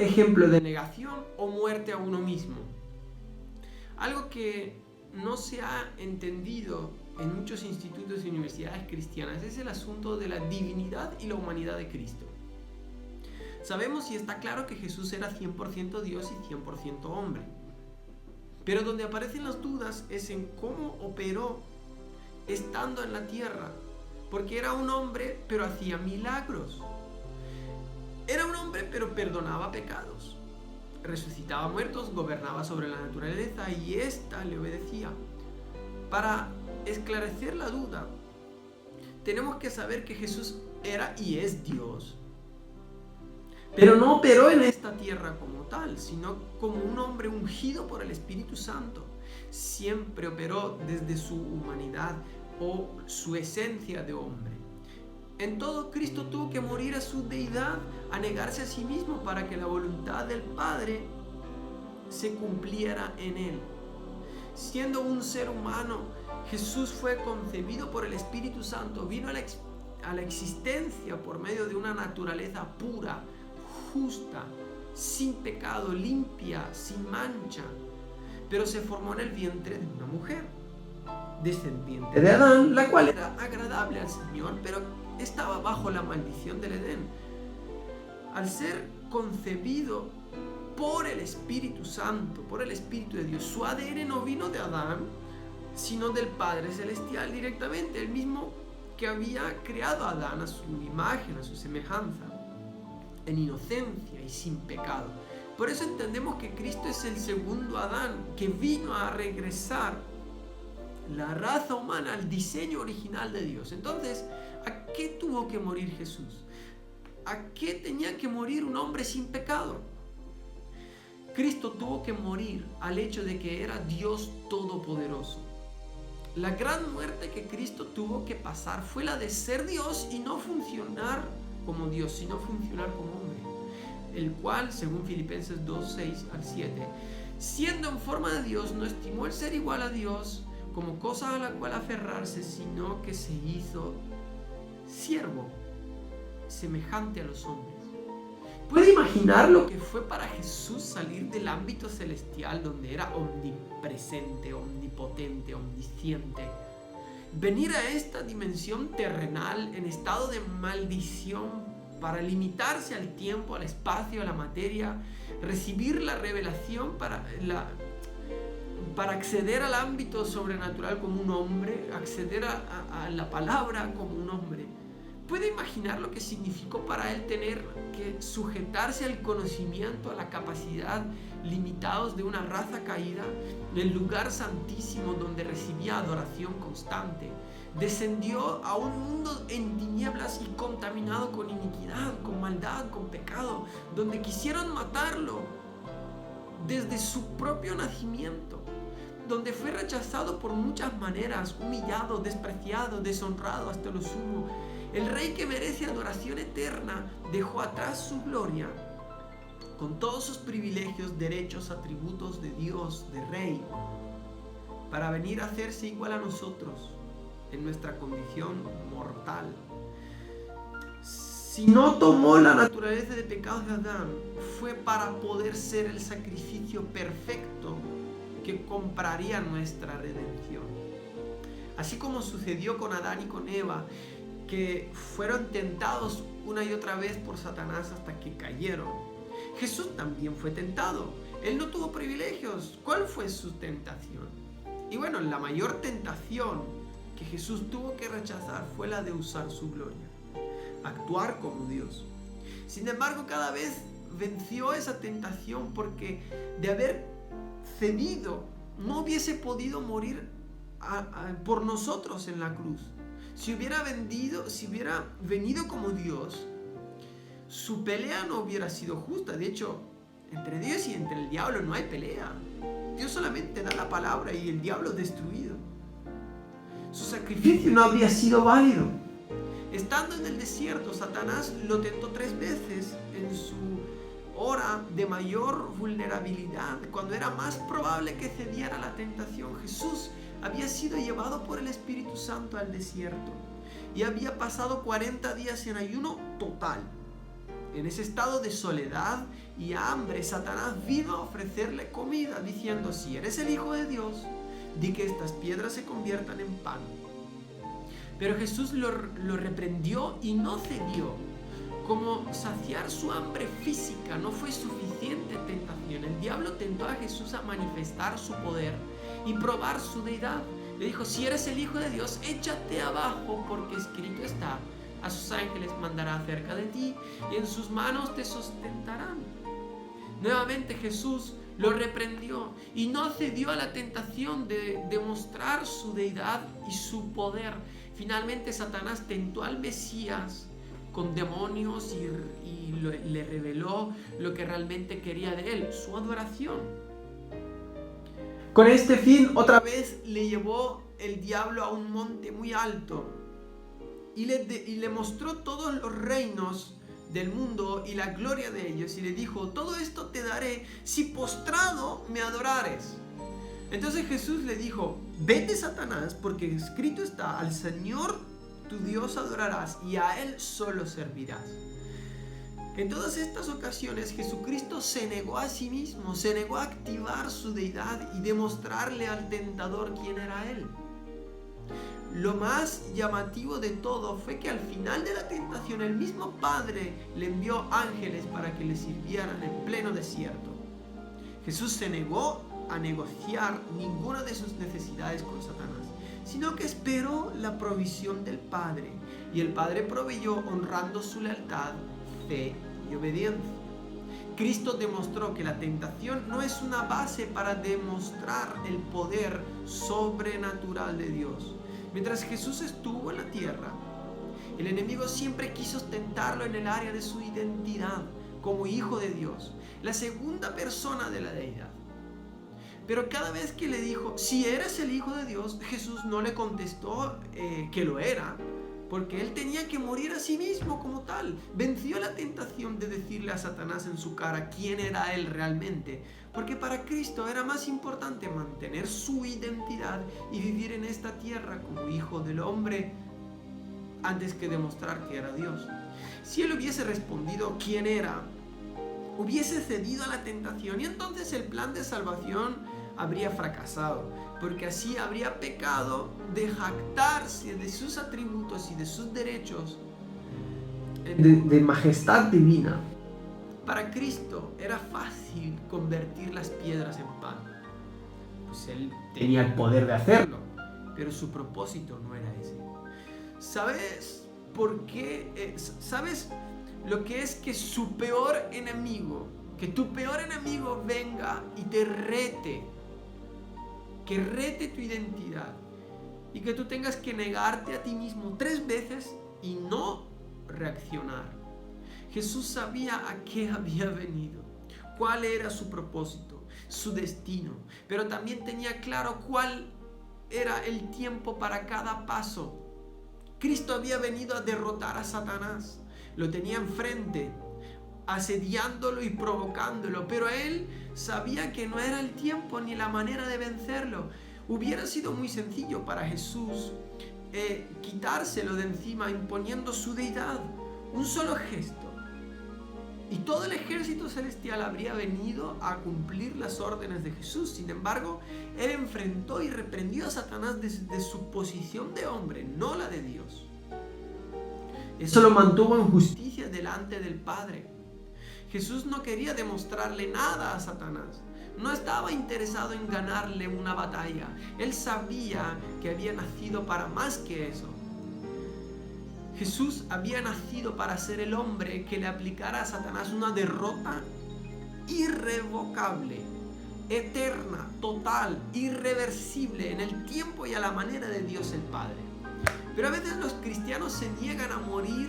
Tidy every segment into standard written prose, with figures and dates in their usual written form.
ejemplo de negación o muerte a uno mismo. Algo que no se ha entendido en muchos institutos y universidades cristianas es el asunto de la divinidad y la humanidad de Cristo. Sabemos y está claro que Jesús era 100% Dios y 100% hombre. Pero donde aparecen las dudas es en cómo operó estando en la tierra. Porque era un hombre, pero hacía milagros. Era un hombre, pero perdonaba pecados. Resucitaba muertos, gobernaba sobre la naturaleza y ésta le obedecía. Para esclarecer la duda, tenemos que saber que Jesús era y es Dios. Pero no operó en esta tierra como tal, sino como un hombre ungido por el Espíritu Santo. Siempre operó desde su humanidad o su esencia de hombre. En todo, Cristo tuvo que morir a su deidad, a negarse a sí mismo para que la voluntad del Padre se cumpliera en él. Siendo un ser humano, Jesús fue concebido por el Espíritu Santo, vino a la existencia por medio de una naturaleza pura, justa, sin pecado, limpia, sin mancha, pero se formó en el vientre de una mujer, descendiente de Adán, la cual era agradable al Señor, pero estaba bajo la maldición del Edén. Al ser concebido por el Espíritu Santo, por el Espíritu de Dios, su ADN no vino de Adán, sino del Padre Celestial directamente, el mismo que había creado a Adán a su imagen, a su semejanza, en inocencia y sin pecado. Por eso entendemos que Cristo es el segundo Adán, que vino a regresar la raza humana al diseño original de Dios. Entonces, ¿a qué tuvo que morir Jesús? ¿A qué tenía que morir un hombre sin pecado? Cristo tuvo que morir al hecho de que era Dios todopoderoso. La gran muerte que Cristo tuvo que pasar fue la de ser Dios y no funcionar como Dios, sino funcionar como hombre, el cual, según Filipenses 2, 6 al 7, siendo en forma de Dios, no estimó el ser igual a Dios como cosa a la cual aferrarse, sino que se hizo siervo, semejante a los hombres. ¿Puede imaginar lo que fue para Jesús salir del ámbito celestial, donde era omnipresente, omnipotente, omnisciente, venir a esta dimensión terrenal en estado de maldición para limitarse al tiempo, al espacio, a la materia, recibir la revelación para acceder al ámbito sobrenatural como un hombre, acceder a la palabra como un hombre? ¿Puede imaginar lo que significó para él tener que sujetarse al conocimiento, a la capacidad limitados de una raza caída, el lugar santísimo donde recibía adoración constante? Descendió a un mundo en tinieblas y contaminado con iniquidad, con maldad, con pecado, donde quisieron matarlo desde su propio nacimiento, donde fue rechazado por muchas maneras, humillado, despreciado, deshonrado hasta lo sumo. El rey que merece adoración eterna dejó atrás su gloria con todos sus privilegios, derechos, atributos de Dios, de rey, para venir a hacerse igual a nosotros en nuestra condición mortal. Si no tomó la naturaleza de pecado de Adán, fue para poder ser el sacrificio perfecto que compraría nuestra redención. Así como sucedió con Adán y con Eva, que fueron tentados una y otra vez por Satanás hasta que cayeron, Jesús también fue tentado. Él no tuvo privilegios. ¿Cuál fue su tentación? Y bueno, la mayor tentación que Jesús tuvo que rechazar fue la de usar su gloria, actuar como Dios. Sin embargo, cada vez venció esa tentación, porque de haber cedido no hubiese podido morir por nosotros en la cruz. Si hubiera venido como Dios, su pelea no hubiera sido justa. De hecho, entre Dios y entre el diablo no hay pelea. Dios solamente da la palabra y el diablo es destruido. Su sacrificio no habría sido válido. Estando en el desierto, Satanás lo tentó 3 veces en su hora de mayor vulnerabilidad, cuando era más probable que cediera a la tentación. Jesús había sido llevado por el Espíritu Santo al desierto y había pasado 40 días en ayuno total, en ese estado de soledad y hambre, Satanás vino a ofrecerle comida, diciendo: si eres el Hijo de Dios, di que estas piedras se conviertan en pan. Pero Jesús lo reprendió y no cedió. Como saciar su hambre física no fue suficiente tentación, el diablo tentó a Jesús a manifestar su poder y probar su deidad. Le dijo: si eres el Hijo de Dios, échate abajo, porque escrito está: a sus ángeles mandará acerca de ti y en sus manos te sustentarán. Nuevamente Jesús lo reprendió y no cedió a la tentación de demostrar su deidad y su poder. Finalmente Satanás tentó al Mesías con demonios y le reveló lo que realmente quería de él: su adoración. Con este fin, otra vez le llevó el diablo a un monte muy alto y le mostró todos los reinos del mundo y la gloria de ellos, y le dijo: todo esto te daré si postrado me adorares. Entonces Jesús le dijo: vete, Satanás, porque escrito está: al Señor tu Dios adorarás y a Él solo servirás. En todas estas ocasiones Jesucristo se negó a sí mismo, se negó a activar su deidad y demostrarle al tentador quién era Él. Lo más llamativo de todo fue que al final de la tentación el mismo Padre le envió ángeles para que le sirvieran en pleno desierto. Jesús se negó a negociar ninguna de sus necesidades con Satanás, sino que esperó la provisión del Padre, y el Padre proveyó honrando su lealtad, fe y obediencia. Cristo demostró que la tentación no es una base para demostrar el poder sobrenatural de Dios. Mientras Jesús estuvo en la tierra, el enemigo siempre quiso tentarlo en el área de su identidad como Hijo de Dios, la segunda persona de la deidad. Pero cada vez que le dijo: si eres el Hijo de Dios, Jesús no le contestó que lo era, porque él tenía que morir a sí mismo como tal. Venció la tentación de decirle a Satanás en su cara quién era él realmente, porque para Cristo era más importante mantener su identidad y vivir en esta tierra como Hijo del Hombre antes que demostrar que era Dios. Si él hubiese respondido quién era, hubiese cedido a la tentación, y entonces el plan de salvación habría fracasado, porque así habría pecado de jactarse de sus atributos y de sus derechos de majestad divina. Para Cristo era fácil convertir las piedras en pan, pues él tenía el poder de hacerlo, pero su propósito no era ese. ¿Sabes por qué? ¿Sabes lo que es que su peor enemigo, que tu peor enemigo venga y te rete, que rete tu identidad y que tú tengas que negarte a ti mismo 3 veces y no reaccionar? Jesús sabía a qué había venido, cuál era su propósito, su destino, pero también tenía claro cuál era el tiempo para cada paso. Cristo había venido a derrotar a Satanás, lo tenía enfrente, asediándolo y provocándolo, pero él sabía que no era el tiempo ni la manera de vencerlo. Hubiera sido muy sencillo para Jesús quitárselo de encima imponiendo su deidad, un solo gesto, y todo el ejército celestial habría venido a cumplir las órdenes de Jesús. Sin embargo, él enfrentó y reprendió a Satanás desde su posición de hombre, no la de Dios. Eso lo mantuvo en justicia delante del Padre. Jesús no quería demostrarle nada a Satanás. No estaba interesado en ganarle una batalla. Él sabía que había nacido para más que eso. Jesús había nacido para ser el hombre que le aplicara a Satanás una derrota irrevocable, eterna, total, irreversible, en el tiempo y a la manera de Dios el Padre. Pero a veces los cristianos se niegan a morir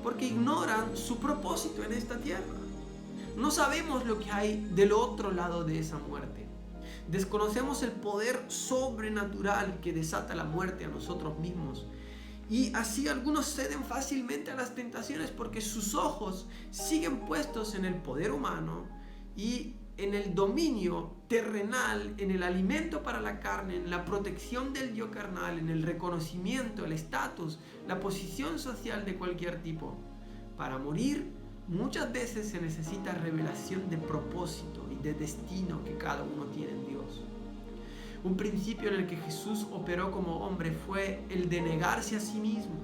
porque ignoran su propósito en esta tierra. No sabemos lo que hay del otro lado de esa muerte. Desconocemos el poder sobrenatural que desata la muerte a nosotros mismos. Y así algunos ceden fácilmente a las tentaciones porque sus ojos siguen puestos en el poder humano y en el dominio terrenal, en el alimento para la carne, en la protección del yo carnal, en el reconocimiento, el estatus, la posición social de cualquier tipo. Para morir muchas veces se necesita revelación de propósito y de destino que cada uno tiene en Dios. Un principio en el que Jesús operó como hombre fue el de negarse a sí mismo.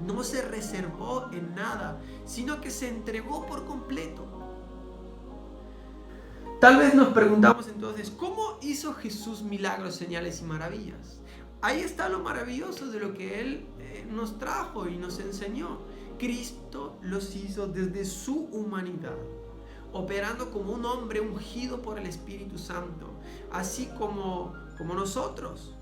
No se reservó en nada, sino que se entregó por completo. Tal vez nos preguntamos entonces, ¿cómo hizo Jesús milagros, señales y maravillas? Ahí está lo maravilloso de lo que Él nos trajo y nos enseñó. Cristo los hizo desde su humanidad, operando como un hombre ungido por el Espíritu Santo, así como nosotros.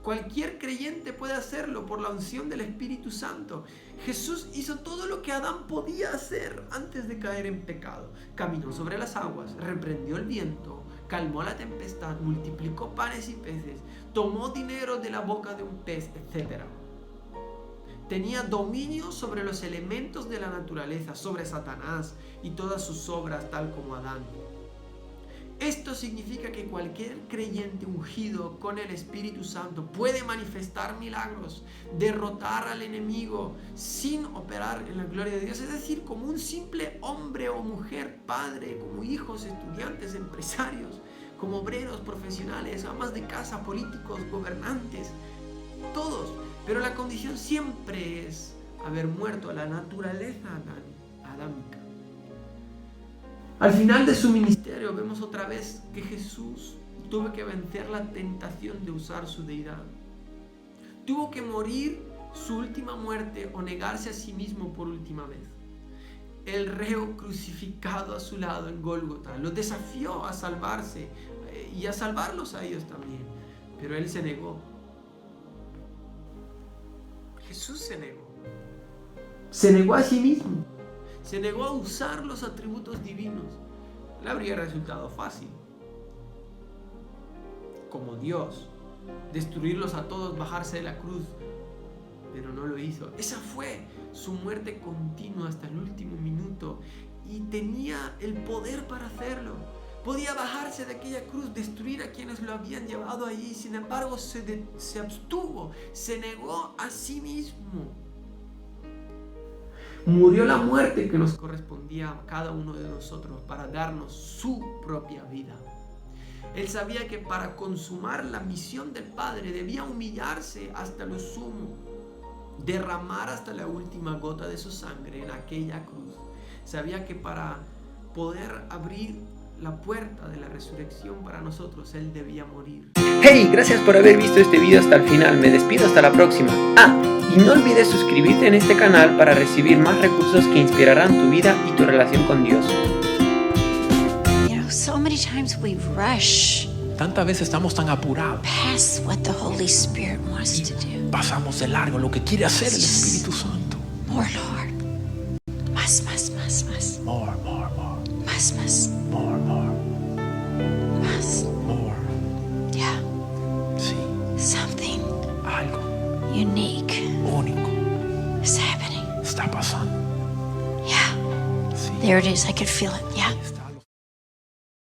Cualquier creyente puede hacerlo por la unción del Espíritu Santo. Jesús hizo todo lo que Adán podía hacer antes de caer en pecado. Caminó sobre las aguas, reprendió el viento, calmó la tempestad, multiplicó panes y peces, tomó dinero de la boca de un pez, etc. Tenía dominio sobre los elementos de la naturaleza, sobre Satanás y todas sus obras, tal como Adán. Esto significa que cualquier creyente ungido con el Espíritu Santo puede manifestar milagros, derrotar al enemigo sin operar en la gloria de Dios. Es decir, como un simple hombre o mujer, padre, como hijos, estudiantes, empresarios, como obreros, profesionales, amas de casa, políticos, gobernantes, todos. Pero la condición siempre es haber muerto a la naturaleza adámica. Al final de su ministerio vemos otra vez que Jesús tuvo que vencer la tentación de usar su deidad. Tuvo que morir su última muerte o negarse a sí mismo por última vez. El reo crucificado a su lado en Gólgota lo desafió a salvarse y a salvarlos a ellos también, pero él se negó. Jesús se negó a sí mismo. Se negó a usar los atributos divinos. Le habría resultado fácil, como Dios, destruirlos a todos, bajarse de la cruz, pero no lo hizo. Esa fue su muerte continua hasta el último minuto y tenía el poder para hacerlo. Podía bajarse de aquella cruz, destruir a quienes lo habían llevado allí. Sin embargo, se abstuvo, se negó a sí mismo. Murió la muerte que nos correspondía a cada uno de nosotros para darnos su propia vida. Él sabía que para consumar la misión del Padre debía humillarse hasta lo sumo, derramar hasta la última gota de su sangre en aquella cruz. Sabía que para poder abrir la puerta de la resurrección para nosotros, Él debía morir. Hey, gracias por haber visto este video hasta el final. Me despido hasta la próxima. Y no olvides suscribirte en este canal para recibir más recursos que inspirarán tu vida y tu relación con Dios. So many times we rush Tantas veces estamos tan apurados past what the Holy Spirit wants to do. pasamos de largo lo que quiere hacer el Espíritu Santo. More, Lord. Más. More. Más. More. Más. More. Yeah. Sí, Something algo unique único is happening. está pasando. Yeah. Sí. There it is. I could feel it. Yeah.